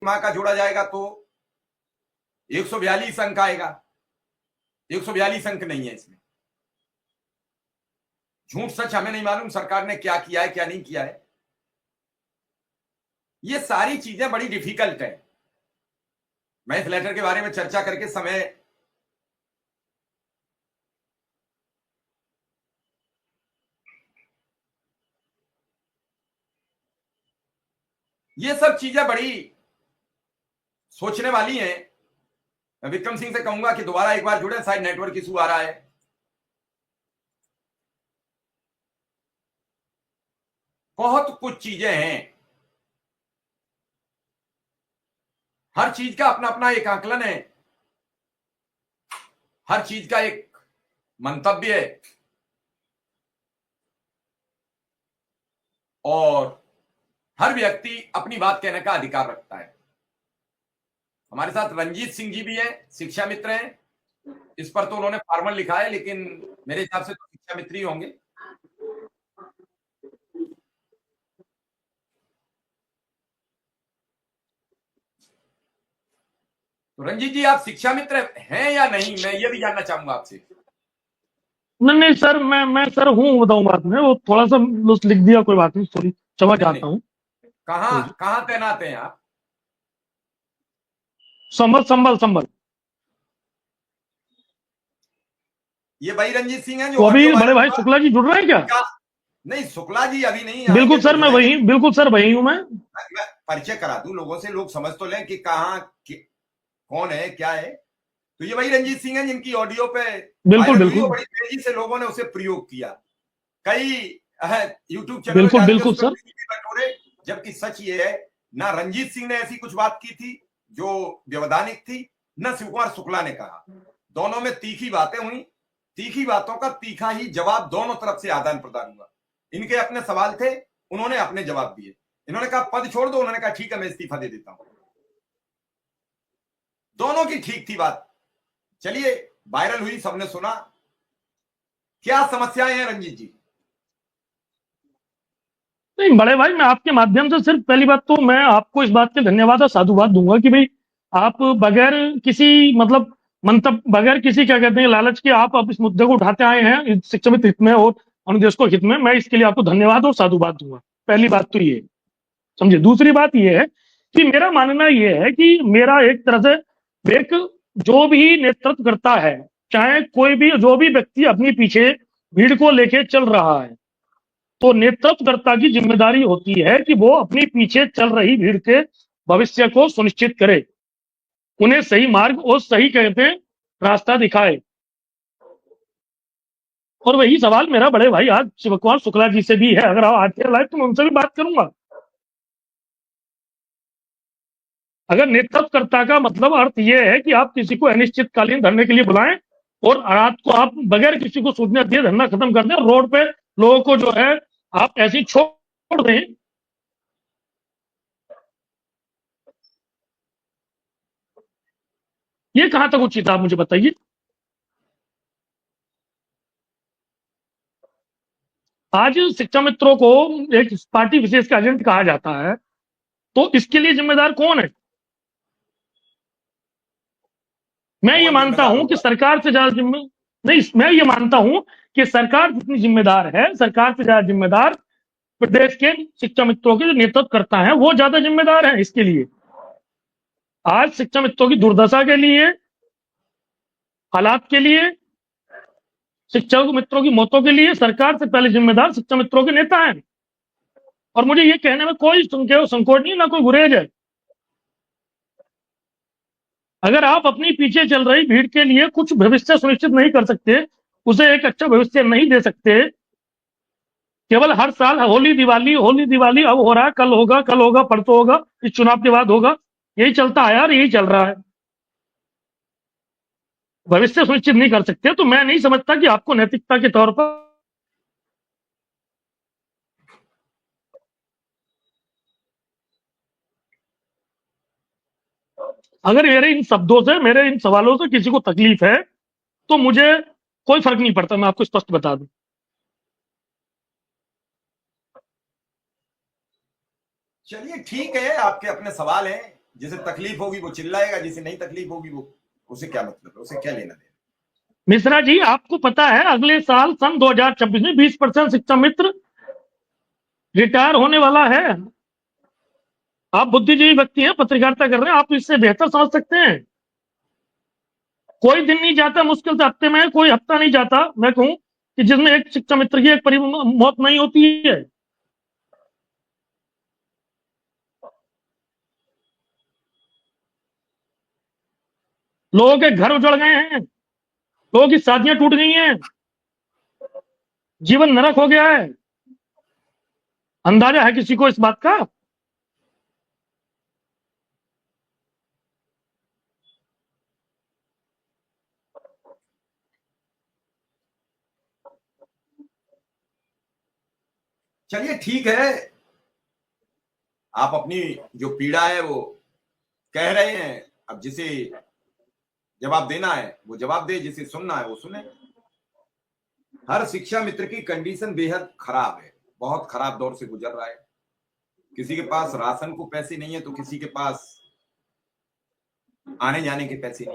माह का जोड़ा जाएगा तो 142 अंक आएगा। 142 अंक नहीं है इसमें। झूठ सच हमें नहीं मालूम सरकार ने क्या किया है क्या नहीं किया है। ये सारी चीजें बड़ी डिफिकल्ट है। मैं इस लेटर के बारे में चर्चा करके समय ये सब चीजें बड़ी सोचने वाली हैं। मैं विक्रम सिंह से कहूंगा कि दोबारा एक बार जुड़े, शायद नेटवर्क इशू आ रहा है। बहुत कुछ चीजें हैं, हर चीज का अपना अपना एक आकलन है, हर चीज का एक मंतव्य है और हर व्यक्ति अपनी बात कहने का अधिकार रखता है। हमारे साथ रंजीत सिंह जी भी हैं, शिक्षा मित्र हैं। इस पर तो उन्होंने फॉर्मल लिखा है, लेकिन मेरे हिसाब से तो शिक्षा मित्र ही होंगे। तो रंजीत जी, आप शिक्षा मित्र हैं या नहीं, मैं ये भी जानना चाहूंगा आपसे। नहीं नहीं सर, मैं सर हूँ, बताऊं बात में, वो थोड़ा सा लिख दिया, कोई बात नहीं, सॉरी, क्षमा चाहता हूँ। कहाँ कहाँ तैनात हैं आप? संभल संभल संभल। ये भाई रंजीत सिंह हैं जो तो अभी ऑडियो बड़े वायरल भाई हुआ? शुक्ला जी जुड़ रहे हैं क्या? नहीं, शुक्ला जी अभी नहीं बिल्कुल आएंगे तो सर, मैं जुड़ेंगे। वही, बिल्कुल सर वही हूँ मैं। मैं परिचय करा दूं लोगों से, लोग समझ तो लें कि कहाँ कौन है क्या है। तो ये वही रंजीत सिंह हैं जिनकी ऑडियो पे बिल्कुल वायरल हुई और बिल्कुल बड़ी तेजी से लोगों ने उसे प्रयोग किया। कई यूट्यूब चैनल बिल्कुल डाल के बिल्कुल उस पर सर। भी बटोरे। जबकि सच ये है, ना रंजीत सिंह ने ऐसी कुछ बात की थी जो व्यवधानिक थी, न शिव कुमार शुक्ला ने कहा। दोनों में तीखी बातें हुई, तीखी बातों का तीखा ही जवाब दोनों तरफ से आदान प्रदान हुआ। इनके अपने सवाल थे, उन्होंने अपने जवाब दिए। इन्होंने कहा पद छोड़ दो, उन्होंने कहा ठीक है मैं इस्तीफा दे देता हूं। दोनों की ठीक थी बात। चलिए, वायरल हुई, सबने सुना। क्या समस्याएं हैं रंजीत जी? नहीं बड़े भाई, मैं आपके माध्यम से सिर्फ पहली बात तो मैं आपको इस बात के धन्यवाद और साधुवाद दूंगा कि भाई आप बगैर किसी मतलब मंतव्य, बगैर किसी क्या कहते हैं लालच के आप अब इस मुद्दे को उठाते आए हैं इस शिक्षा में हित में और अनुदेश को हित में। मैं इसके लिए आपको धन्यवाद और साधुवाद दूंगा। पहली बात तो ये समझे। दूसरी बात ये है कि मेरा मानना ये है कि मेरा एक तरह से एक जो भी नेतृत्व करता है, चाहे कोई भी जो भी व्यक्ति अपनी पीछे भीड़ को लेके चल रहा है, तो नेतृत्वकर्ता की जिम्मेदारी होती है कि वो अपनी पीछे चल रही भीड़ के भविष्य को सुनिश्चित करे, उन्हें सही मार्ग और सही कहते हैं रास्ता दिखाए। और वही सवाल मेरा बड़े भाई आज शिव कुमार शुक्ला जी से भी है। अगर आप आते हैं लाइव तो मैं उनसे भी बात करूंगा। अगर नेतृत्वकर्ता का मतलब अर्थ यह है कि आप किसी को अनिश्चितकालीन धरने के लिए बुलाएं और रात को आप बगैर किसी को सूचना दिए धरना खत्म कर दें और रोड पे लोगों को जो है आप ऐसे ही छोड़ दें, ये कहां तक उचित है आप मुझे बताइए। आज शिक्षा मित्रों को एक पार्टी विशेष का एजेंट कहा जाता है, तो इसके लिए जिम्मेदार कौन है? मैं ये कौन मानता जिम्मेदार हूं कि होगा? सरकार से ज्यादा जिम्मे नहीं, मैं ये मानता हूं कि सरकार जितनी जिम्मेदार है, सरकार से ज्यादा जिम्मेदार प्रदेश के शिक्षा मित्रों के जो नेतृत्व करता है वो ज्यादा जिम्मेदार है इसके लिए। आज शिक्षा मित्रों की दुर्दशा के लिए, हालात के लिए, शिक्षा मित्रों की मौतों के लिए सरकार से पहले जिम्मेदार शिक्षा मित्रों के नेता हैं। और मुझे ये कहने में कोई संकोच नहीं, ना कोई गुरेज है। अगर आप अपनी पीछे चल रही भीड़ के लिए कुछ भविष्य सुनिश्चित नहीं कर सकते, उसे एक अच्छा भविष्य नहीं दे सकते, केवल हर साल होली दिवाली अब हो रहा है, कल होगा परसों होगा, इस चुनाव के बाद होगा, यही चलता है यार, यही चल रहा है, भविष्य सुनिश्चित नहीं कर सकते, तो मैं नहीं समझता कि आपको नैतिकता के तौर पर, अगर मेरे इन शब्दों से, मेरे इन सवालों से किसी को तकलीफ है तो मुझे कोई फर्क नहीं पड़ता, मैं आपको स्पष्ट बता दूं। चलिए ठीक है, आपके अपने सवाल हैं, जिसे तकलीफ होगी वो चिल्लाएगा, जिसे नहीं तकलीफ होगी वो, उसे क्या मतलब है, उसे क्या लेना देना। मिश्रा जी, आपको पता है अगले साल सन 2026 में 20% शिक्षा मित्र रिटायर होने वाला है। आप बुद्धिजीवी व्यक्ति हैं, पत्रकारिता कर रहे हैं, आप इससे बेहतर समझ सकते हैं। कोई दिन नहीं जाता, मुश्किल से हफ्ते में कोई हफ्ता नहीं जाता मैं कहूं कि जिसमें एक शिक्षा मित्र की एक मौत नहीं होती है। लोगों के घर उजड़ गए हैं, लोगों की शादियां टूट गई हैं, जीवन नरक हो गया है। अंदाजा है किसी को इस बात का? चलिए ठीक है, आप अपनी जो पीड़ा है वो कह रहे हैं, अब जिसे जवाब देना है वो जवाब दे, जिसे सुनना है वो सुने। हर शिक्षा मित्र की कंडीशन बेहद खराब है, बहुत खराब दौर से गुजर रहा है। किसी के पास राशन को पैसे नहीं है, तो किसी के पास आने जाने के पैसे नहीं।